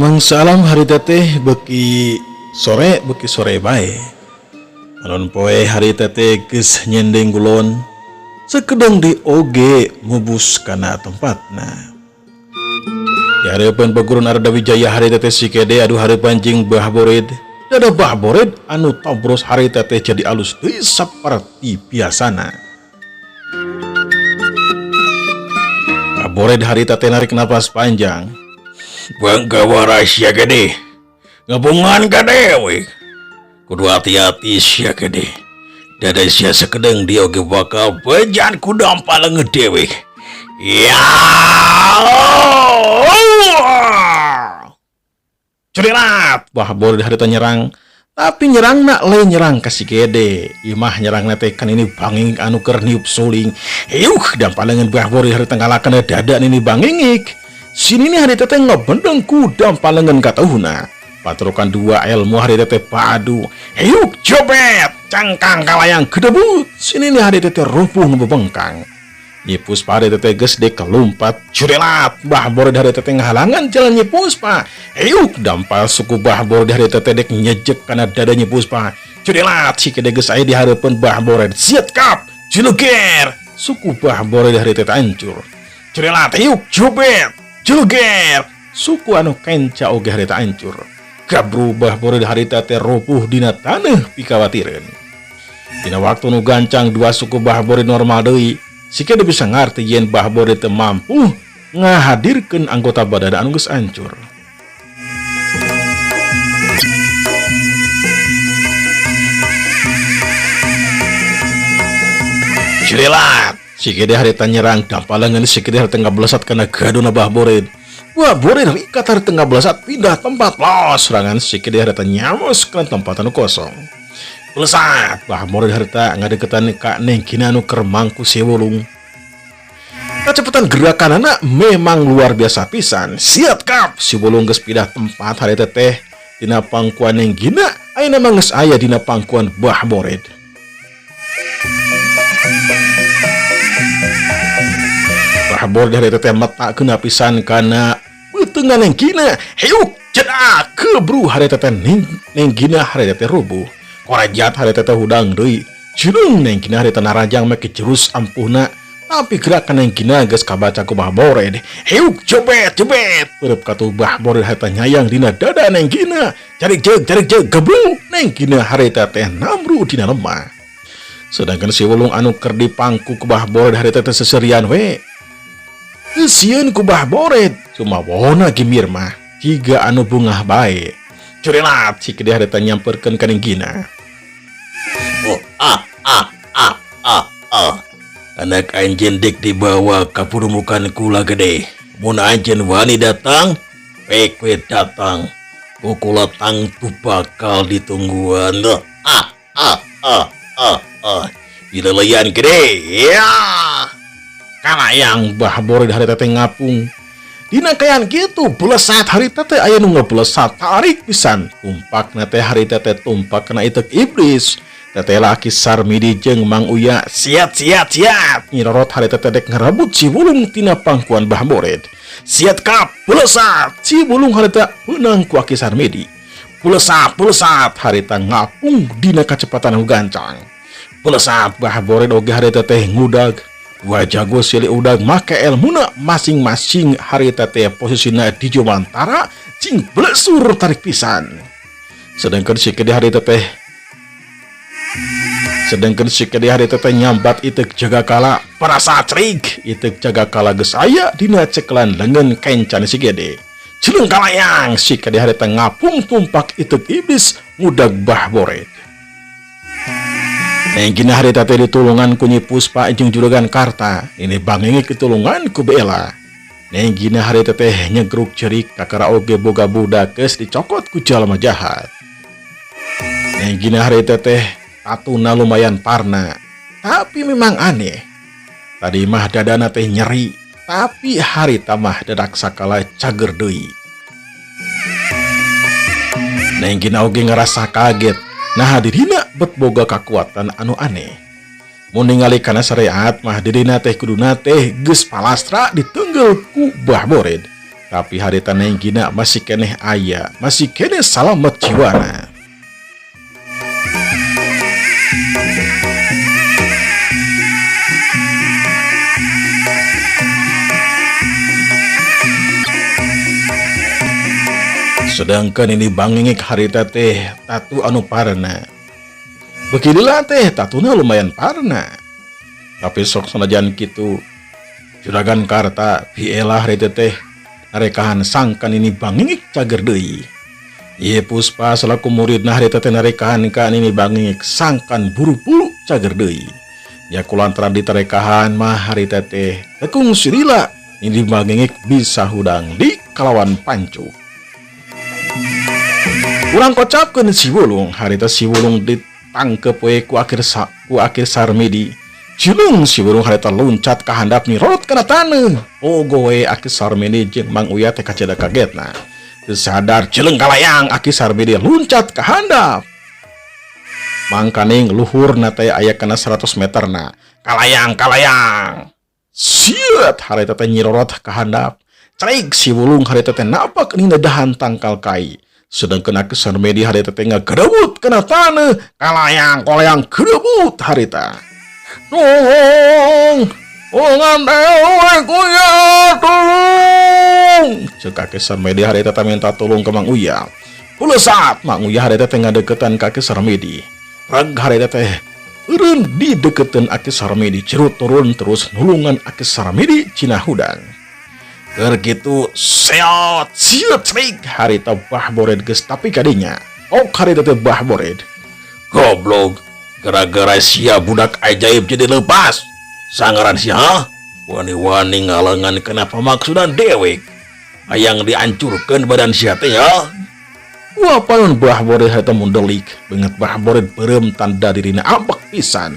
Mangsa alam harita teh beki sore bae. Alon poe harita teh geus nyendeng gulon sakedeng di oge mubus kana tempatna. Di hareupeun pagurun Arda Wijaya harita teh sikede adu hareupan jeung Bah Bored. Dada Bah Bored anu tobros harita teh jadi alus deui saperti biasana. Bah Bored harita teh narik napas panjang. Bangga rahasia gede, ngabungan gede we. Kudu hati-hati sia gede. Dada sia sakedeng dia oge bakal bejan ku dampal ngede we. Ya. Cerilat, Bah Bored harita nyerang. Tapi nyerang nak le nyerang kasih gede. Imah nyerang nate kan ini banging anu keur niup suling. Yuh, dampalengan Bah Bored harita ngalakan dada ini bangingik. Sini nih hari teteh ngebendeng kudam palengan katahuna. Patrokan dua ilmu hari teteh padu. Heyuk jobet, cangkang kalayang kedebut. Sini nih hari teteh rupuh ngebebengkang. Nyi Puspa hari teteh geus dek kelumpat. Curelat, Bah Bored hari teteh ngahalangan jalan Nyi Puspa. Heyuk dampal suku Bah Bored hari teteh dek nyejek kana dada Nyi Puspa. Curelat, si kede geus aya di hareupeun Bah Bored. Siat kap, juluger. Suku Bah Bored hari teteh hancur. Curelat, heyuk jobet. Julger, suku anu kenca oge harita hancur. Gabru Bah Bored harita teh rupuh dina taneuh pikawatireun. Dina waktu nu gancang dua suku Bah Bored normal deui, sikede bisa ngarti yen Bah Bored teu mampu ngahadirkeun anggota badan anu geus hancur. Cirelat, sikede harita nyerang dampalengan sikede harita ngablesat kana gaduna Bah Bored. Bah Bored rikat harita ngablesat pindah tempat los serangan sikede harita nyamos kana tempat anu kosong. Blesat Bah Bored harita ngadeketan ka Nenggina anu keur mangku siwulung. Kacepetan gerakanana memang luar biasa pisan. Siap kap siwulung geus pindah tempat harita teh dina pangkuan Nenggina ayeuna mah geus aya dina pangkuan Bah Bored. Bah Bored harita teh matakeun pisan kana beuteungan Nenggina. Heyuk cedak kebru harita teh Nenggina harita teh rubuh. Korajat harita teh hudang deui. Jeung Nenggina harita narajang make jurus ampuhna. Tapi gerakan Nenggina geus kabaca ku Bah Bored. Heyuk jebet peureub katuh Bah Bored harita nyayang dina dada Nenggina. Carik jeug geblu Nenggina harita teh namru dina lemah. Sedangkan si wulung anu keur dipangku ku Bah Bored harita teh seserian we. Sieun ku Bah Bored cuma wona gimir mah jiga anu bungah bae. Curelat sikede harita nyamperkeun ka Nenggina. Anak anjeun dek dibawa ka purumukan kula gede. Mun anjeun wani datang, pek we datang. Pukul tang tu bakal ditungguan. Bila leyan gede ya. Kalayang Bah Bored harita teh ngapung. Dina kayan kitu blesat harita teh aya nu ngeblesat tarik pisan. Tumpakna teh harita teh tumpak kana itek iblis. Teteh laki Sarmidi jeung Mang Uya siat. Nyi Rorot harita teh dek ngarebut si wulung tina pangkuan Bah Bored. Siat kap blesat si wulung harita beunang ku Aki Sarmidi. Blesat harita ngapung dina kacepatan anu gancang. Blesat Bah Bored oge harita teh ngudag. Dua jago silih udag make elmuna masing-masing harita teh posisina di jumantara cing blesur tarik pisan. Sedangkan sikede harita teh nyambat itek jaga kala parasa crik itek jaga kala geus aya dina cekelan lengan kencan sikede. Jeleng kalayang sikede harita ngapung tumpak itek iblis ngudag Bah Bored. Nenggina harita teh ditulungan ku Nyi Puspa jeung Juragan Karta. Ini bangenge kitulungan ku Bela. Nenggina harita teh nyegruk cerik kakara oge boga budak geus dicokot ku jalma jahat. Nenggina harita teh tatuna lumayan parna, tapi memang aneh. Tadi mah dadana teh nyeri, tapi harita mah dadak sakala cager deui. Nenggina oge ngerasa kaget. Nah dirina bet boga kekuatan anu aneh. Mun ningali kana syariat mah dirina teh kuduna teh geus palastra diteunggel ku Bah Bored. Tapi harita nenggina masih keneh aya, masih keneh salamet jiwana. Sedangkan ini bangingik harita teh tatu anu parna. Beginilah teh tatuna lumayan parna. Tapi sok sanajan kitu juragan Karta bielah harita teh narekahan sangkan ini bangingik cager deui. Ieu Puspa selaku muridna harita teh narekahan kan ini bangingik sangkan buru-buru cager deui. Ya kulantaran ditarekahan mah harita teh tekung sirila ini bangingik bisa hudang di kalawan pancu. Urang kocapkeun si Wulung, harita si Wulung ditangkep we ku akhir Sarmedi. Cilung si Wulung harita loncat ka handap nirot kana taneuh. Ogo we akhir Sarmedi jeung Mang Uya teh kaceda kagetna. Teu sadar cileung kalayang akhir Sarmedi loncat ka handap. Mangkaning luhurna teh aya kana 100 meterna. Kalayang. Siet harita teh nyirorot ka handap. Cerik si Wulung harita teh napak nina dahan tangkal kai. Sedangkan akhir Sarmedi harita teh ngagedebut kana taneuh. Kalayang gedebut harita. Tolong dewe kuya tolong. Ceuk akhir Sarmedi harita teh minta tolong ke Mang Uya. Kulesat Mang Uya harita teh ngadeukeutan ka akhir Sarmedi. Rag harita teh eureun dideukeuteun akhir Sarmedi cerut turun terus nulungan akhir Sarmedi cina hudang. Keur kitu seot siut cerik harita Bahbored geus tapi kadinya. Ok harita teh Bahbored. Goblok, gara-gara sia budak ajaib jadi lepas. Sangaran sia wani-wani ngalengan kenapa maksudan dewek. Hayang dihancurkeun badan sia teh ya. Wah panon Bahbored harita mundelik. Beungeut Bahbored beureum tanda dirina ambek pisan.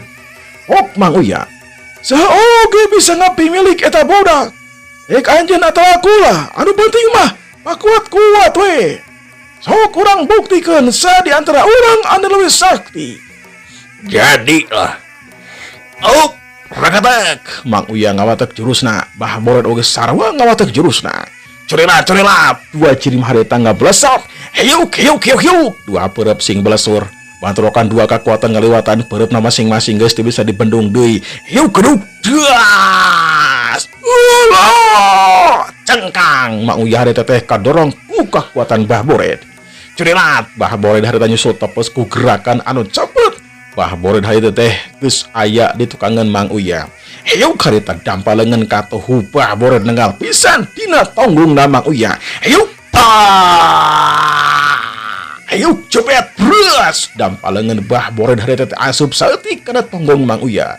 Ok Mang Uya. Saha oge bisa ngapi milik eta budak. Anjeun atau akulah, anu penting mah kuat we. Sok urang buktikeun sa di antara urang anu leuwih sakti. Jadilah. Oh, ragatek. Mang Uya ngawatek jurusna, Bahbored oge sarua ngawatek jurusna. Curila, dua cirim harita ngablesop. Hiuk. Dua perep sing belesur. Banturokan dua kekuatan ngaliwatan pereupna masing-masing geus teu bisa dibendung deui. Hiuk keduk. Das. Cengkang Mang Uya harita teh kadorong ku kekuatan Bahbored. Curilat Bahbored harita nyusul tepes ku gerakan anu cepet. Bahbored harita teh geus aya di tukangan Mang Uya. Hiuk harita dampalengan ka tuhu Bahbored nenggal pisan dina tonggongna Mang Uya. Hiuk Hiuk cepet brus dampalengan Bahbored harita teh asup saeutik kana tonggong Mang Uya.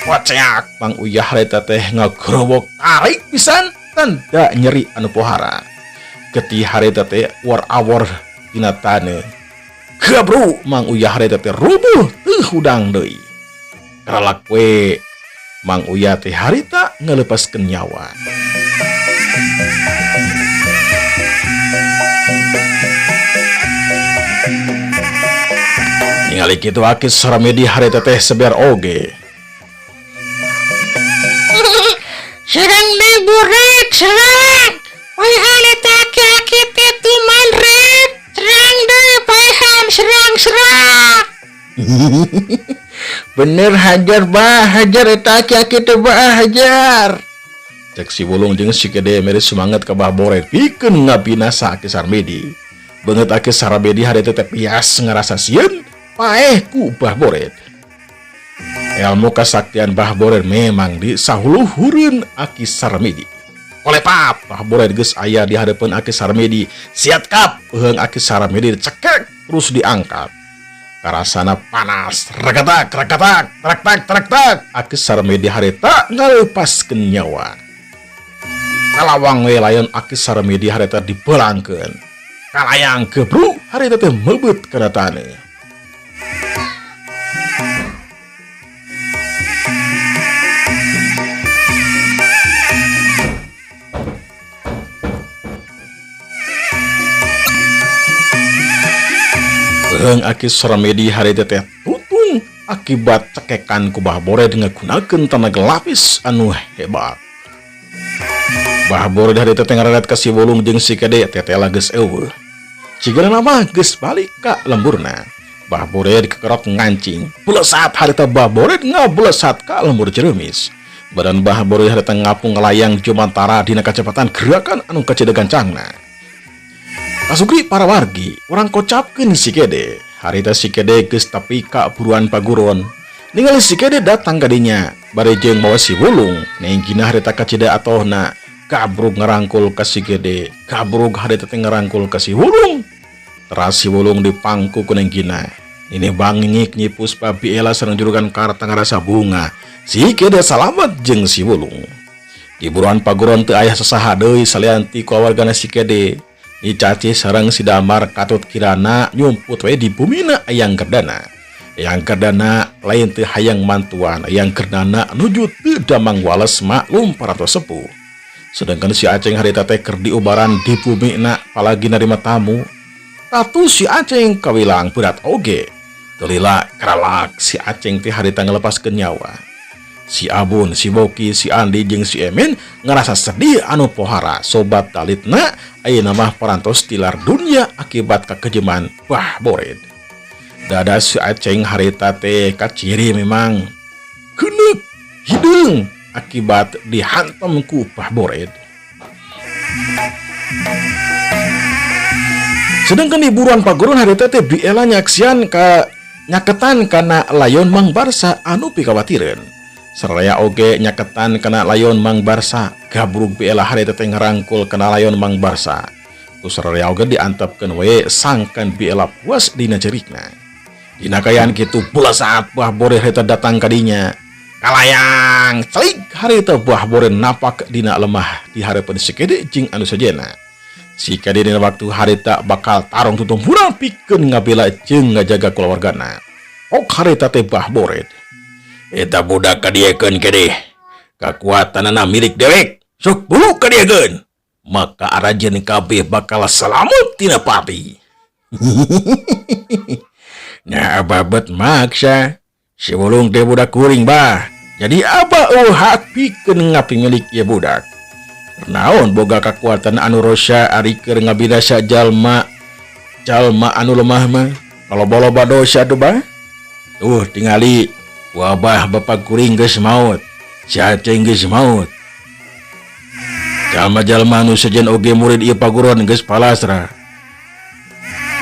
Waceak Mang Uya harita teh ngagrowok tarik pisan tanda nyeri anu pohara. Geti harita teh war-awor dina taneuh. Gabru Mang Uya harita teh rubuh teu hudang deui. Karalak we Mang Uya teh harita ngalepaskeun nyawa. Ningali kitu akhir Sarmedi harita teh seber oge. Serang Bahbored, serang. Wai halita aki-aki teh tuman red. Serang deui paehan, serang. Bener hajar eta aki-aki teh hajar. Cek si Wulung jeung si Gede mere semangat ka Bahbored pikeun ngabinasa akhir Sarmedi. Beungeut akhir Sarmedi harita teh pias ngarasa sieun paeh ku Bahbored. Ilmu kesaktian Bahbored memang disahuluhureun akhir Sarmedi. Oleh pap Bahbored geus aya di hadapan akhir Sarmedi. Siat kap euheung akhir Sarmedi dicekek terus diangkat. Karasana panas. Regetak. Akhir Sarmedi harita ngalepaskeun nyawa. Kalawang we layon akhir Sarmedi harita dibelangkeun. Kalayang gebru harita teh meubeut kana taneuh. Euheung akhir Sarmedi harita teh tutung akibat cekekan ku Bahbored ngagunakeun tenaga lapis anu hebat. Bah borid harita teh ngarelet ka si Wulung jeung si Kede tetela geus eueuh. Cigeuna mah geus balik ka lemburna. Bah borid kekerot ngancing. Bulesat harita bah borid ngabulesat ka lembur Ciremis. Badan bah borid harita ngapung ngelayang jumantara dina kacepatan gerakan anu kacida gancangna. Pasugri para wargi urang kocapkeun si Kede. Harita si Kede geus tepi ka buruan paguron. Ningali si Kede datang kadinya bari jeung bawa si Wulung nenggina harita kacida atohna kabrug ngarangkul ka si Kede. Kabrug harita teh ngarangkul ka si Wulung. Teras si Wulung dipangku ku nenggina. Ini bangnyik nyi Puspa Biela sareng jurugan karta ngarasa bunga. Si Kede salamet jeung si Wulung. Di buruan paguron teu aya sasaha deui salian ti kulawargana si Kede. Ni Caci sareng si Damar katut kirana nyumput we di bumina ayang gerdana. Ayang gerdana lain teu hayang mantuan, ayang gerdana nuju teu damang wales maklum paratos sepuh. Sedangkan si Aceng harita teh keur diubaran di bumina palagi narima tamu. Tatu si Aceng kawilang berat oge. Tulila karalak si Aceng teh harita ngelepaskeun nyawa. Si Abun, si Boki, si Andi jeung si Emen ngerasa sedih anu pohara sobat talitna ayeuna mah parantos tilar dunia akibat kakejeman Bah Bored. Dada si Aceng harita teh kaciri memang keuneup hideung akibat dihantam ku Bah Bored. Sedangkan di buruan paguron harita teh Biela nyaksian ka nyaketan kana layon Mang Barsa anu pikawatireun. Saraya oge nyaketan kana layon Mang Barsa. Gabrug Biela harita teh ngarangkul kana layon Mang Barsa. Ku saraya oge diantepkeun we sangkan Biela puas dina cerikna. Dina kayaan kitu pula saat Bah Bored harita datang kadinya. Kalayang celik harita Bah Bored napak dina lemah di hareupeun si Kede jeung anu sajena. Si Kede dina waktu harita bakal tarung tutung hurang pikeun ngabela jeung ngajaga kulawargana. Ok harita teh Bah Bored. Eta budak kadiekeun Kede. Kakuatanana milik dewek. Sok bulu kadiekeun. Maka arajeun kabeh bakal salamet tina pati. Nah ababet maksa. Si Wulung teh budak kuring bah. Jadi apa hak pikeun ngapi milik ieu budak. Naon boga kakuatan anu rosya ari keur ngabinasa jalma anu lemah mah loba-loba dosa tuh bah. Tingali wabah bapak kuring geus maot, si Aceng geus maot. Jalma-jalma anu sejen oge murid ieu paguron geus palasra.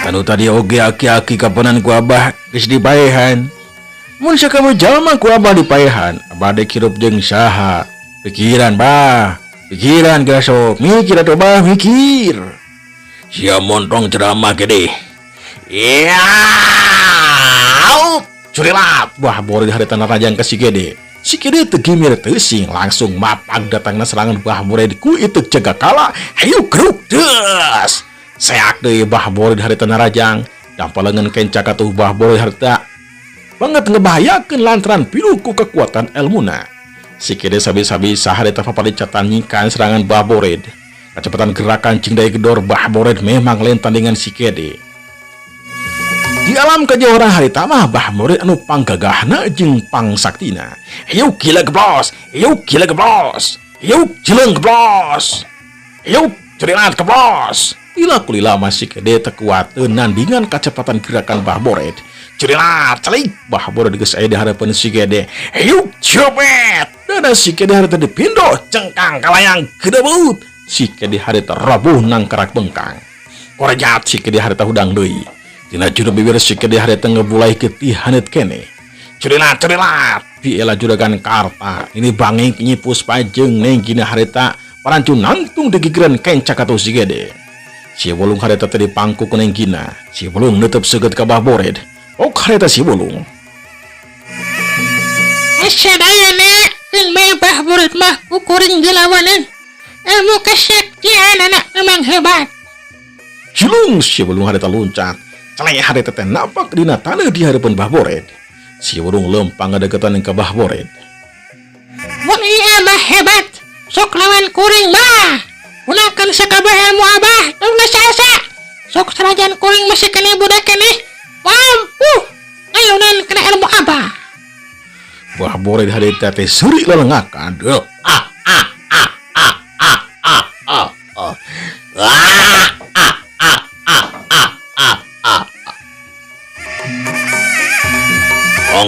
Anu tadi oge aki-aki kapanan ku abah geus dipaehan. Mun sakamu jalma ku abah dipaehan, abah dek hirup jeung saha? Pikiran bah. Pikiran geus sok, mikir atuh bah, mikir. Sia montong ceramah Kede. Ya, curilat. Bah Bored harita narajang ka si Kede. Si Kede teu gimir teuing langsung mapag datangna serangan Bah Bored ku itu jaga kala. Hayu keruk deus. Seak deui Bah Bored harita narajang. Dampalengan kencak atuh Bah Bored harita banget ngebahayakeun lantaran pilu ku kekuatan elmuna. Si Kede sabi-sabisa harita paparicatan nyikan serangan Bah Bored. Kecepatan gerakan cing daya gedor Bah Bored memang lain tandingan si Kede. Di alam kejauhan harita mah Bah Bored anu panggagahna jeung pangsaktina. Yuk gila geblos, yuk gila geblos, yuk jeleng geblos, yuk cerilat geblos. Lila kulila masih Kede tekuateun nandingan kecepatan gerakan Bah Bored. Cerilat celik Bah Bored geus aya di harapan si Kede. Yuk copet. Dada si Kede harita dipindo cengkang kalayang gedebut. Si Kede harita rabuh nang kerak bengkang. Korejat si Kede harita hudang deui. Tina juru bibir si Kede harita ngebulai getih haneut kene. Cerilat Biela juragan karta. Ini banging Nyi Puspa jeung nenggina harita parancun nantung digigireun kencak atuh si Kede. Si Wulung harita teh dipangku ku nenggina. Si Wulung neuteub seugeut ka Bah Bored. Ok harita si Wulung. Asadayana jeung Bah Bored mah kuring dilawanan. Ilmu kesaktian anak memang hebat. Julung si Wulung harita loncat. Caleng harita teh napak dina taneuh di hareupeun Bah Bored. Si Wulung lempang ngadeukeutan ka Bah Bored. Mun ieu mah hebat, sok lawan kuring mah. Gunakeun sakabeh ilmu abah tong nasa. Sok sanajan kuring masih kene budak kene. Mampu ngayunan kena ilmu abah. Bah Bored harita teh seuri lelengakan.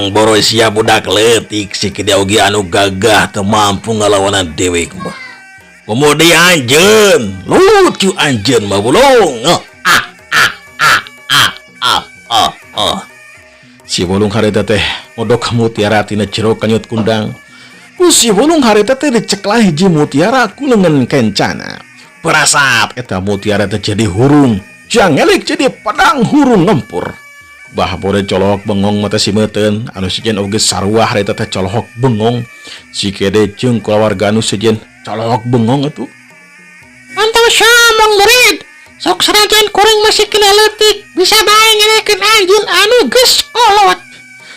Tenang boros sia budak letik si kede oge anu gagah teu mampu ngalawanan dewek mah. Kemudian anjeun, lucu anjeun mah bulung. Si bulung harita teh modok mutiara tina jero kanyut kundang. Ku si bulung harita teh diceklah hiji mutiara ku leungeun kencana. Perasap eta mutiara teh jadi hurung, jangelik jadi pedang hurung ngempur. Bah bore colok bengong mata si meuten anu sejen oge sarua harita teh colok bengong. Si kede jeung kulawarga anu sejen colok bengong atuh. Mantap syamang murid. Sok sarajan kuring masih kena leutik bisa bae ngerekeun anjeun anu geus kolot.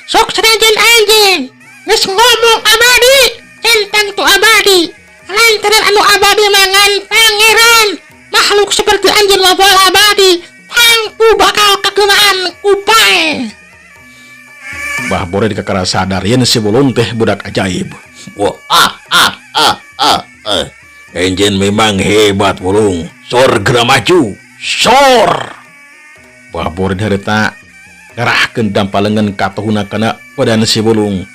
Sok sarajan anjeun geus ngomong abadi tentang tu abadi. Lantaran anu abadi mangan pangeran. Makhluk seperti anjeun mah moal abadi. Tangtu bakal kageunaan kupae. Bah bore dikakara sadar yen si bulung teh budak ajaib. Wah, Enjen memang hebat bulung. Sor geura maju. Sor. Bah bore harita ngerahkeun dampalengan katuhuna kana badan si bulung.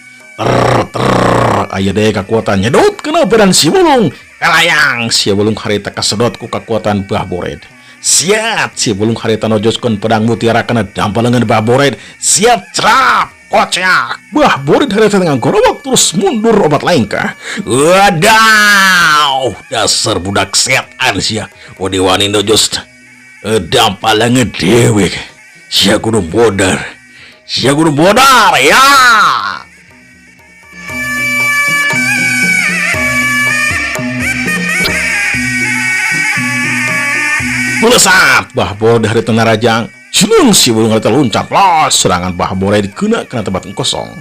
Aya deh kekuatan nyedot kena badan si bulung. Kalayang si bulung harita kasedot ku kekuatan bah bored. Siap si bulung harita nojoskeun pedang mutiara kana dampalengan bah bored. Siap cerap. Kocak, bah borid harita tengah gorobak terus mundur obat langkah. Wadaw, dasar budak setan sia. Wadi wani nojos dampalangan dewek. Sia kudu bodar. Ya. Melesat bah borid harita narajang. Silung si bulung harita loncat los serangan bah bore dikeuna kana tempat kosong.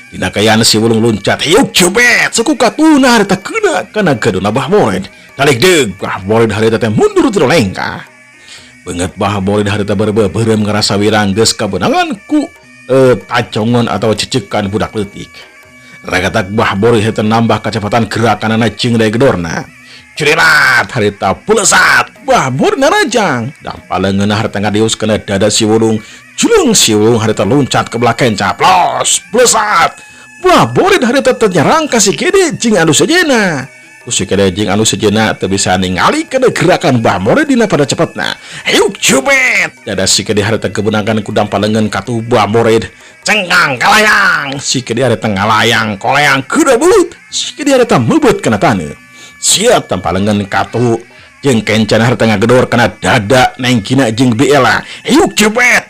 Dina kayana si bulung loncat yuk cobet suku katuna harita keuna kana gaduna bah bore. Talik deug bah bore harita teh mundur teu lengkah. Beungeut bah bore harita beureuem ngarasa wirang geus kabeunangan ku tacongon atau cecekan budak leutik. Ragatak bah bore harita nambah kacepatan gerakanana jeung daya gedorna. Curirat harita pulesat bah bor narajang dampalengeun harita ngadius kana dada si bulung. Julung si bulung harita loncat ke belakang caplos pulesat bah bor harita ternyerang ka si kede jeung anu sejenna. Si kede jeung anu sejenna teu bisa ningali kana gerakan bah bor dina pada cepetna. Hayuk cubet dada si kede harita kebeunangan ku dampalengeun katu bah bor cengkang kalayang. Si kede harita ngalayang koleang keudebut. Si kede harita meubet kana taneuh. Siap tampalengan katu jeung kencana harita ngagedor kana dada nengkina jeung biela. Yuk cepet.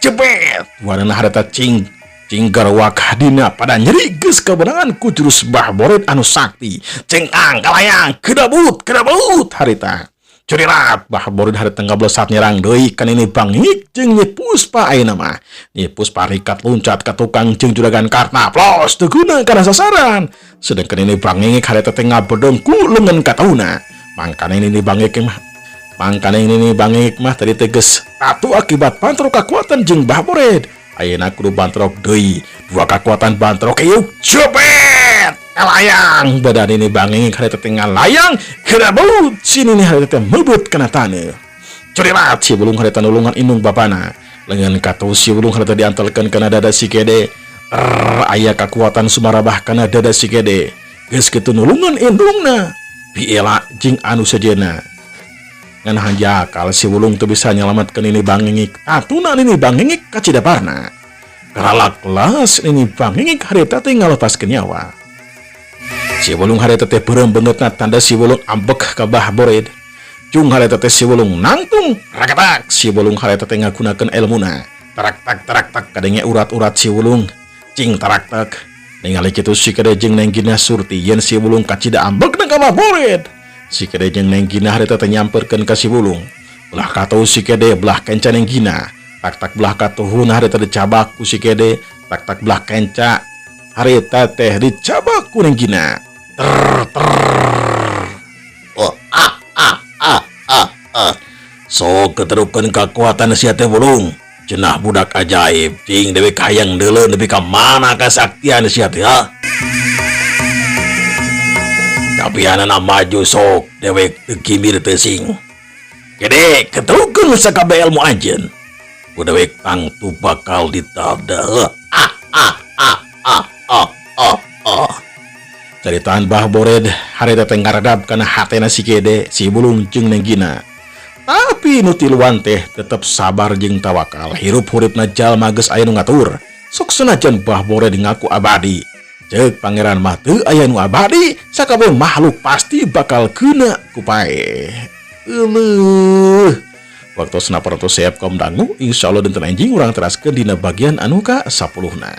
Warna harita cing garwak dina pada nyeri geus kabeunangan ku jurus bah bored anu sakti. Cengkang kalayang kedabut harita. Curirat bah bored harita ngablesat nyerang deui kana ini bangik jeung Nyi Puspa ayeuna mah. Nyi Puspa rikat loncat ka tukang jeung juragan karna plos teu guna kana sasaran. Sedangkan ini bangik harita teh ngabedong ku leungeun katauna. Mangkana ini bangik mah tadi teges tatu akibat bantrok kekuatan jeung bah bored. Ayeuna kudu bantrok deui. Dua kekuatan bantrok yuk cobet. Kalayang badan ini bangik harita teh ngalayang kedabut. Sini nih harita teh meubet kana taneuh. Curirat si bulung harita nulungan indung bapana. Leungeun katu si bulung harita diantelkeun kana dada si kede. Aya kekuatan sumarabah kana dada si kede. Geus kitu nulungan indungna. Biela jeung anu sejenna. Ngan hanjakal si bulung teu bisa nyelametkeun ini bangingik. Atuna ini bangingik ka cidaparna. Karalak las ini bangingik harita teh ngalepaskeun nyawa. Si bulung harita teh beureum beungeutna tanda si bulung ambek ka bah bored. Cung harita teh si bulung nangtung ragatak si bulung harita teh ngagunakeun elmuna. Tarak-tak kadenge urat-urat si bulung. Cing tarak-tak ningali kitu si kede jeung nenggina surti yen si bulung kacida ambekna ka bah bored. Si kede jeung nenggina harita teh nyamperkeun ka si bulung. Belah katu si kede belah kenca nenggina. Tak belah katuhuna harita dicabak ku si kede. Tak belah kenca harita teh dicabak ku nenggina. Sok keterukeun kekuatan sia teh bulung. Cenah budak ajaib cing dewe hayang deuleu nepi ka mana kasaktian sia teh ha. Tapi anana maju sok dewek teu kimir teu sing. Kede keterukeun sakabeh ilmu anjeun. Ku dewek tangtu bakal ditada. Caritaan bah bored harita teh ngaredab kana hatena si Kede si Bulung jeung Nenggina. Tapi nu tiluan teh tetep sabar jeung tawakal. Hirup huripna jalma geus aya nu ngatur. Sok senajan bah bored ngaku abadi. Ceuk pangeran mah teu aya nu abadi, sakabeh makhluk pasti bakal keuna ku pae. Waktu senaparantos Sepkom dangu, insyaallah dinten anjing urang teraskeun dina bagian anu ka 10na.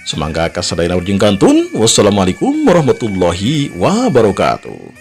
Semangga kasadayana jeung kantun. Wassalamualaikum warahmatullahi wabarakatuh.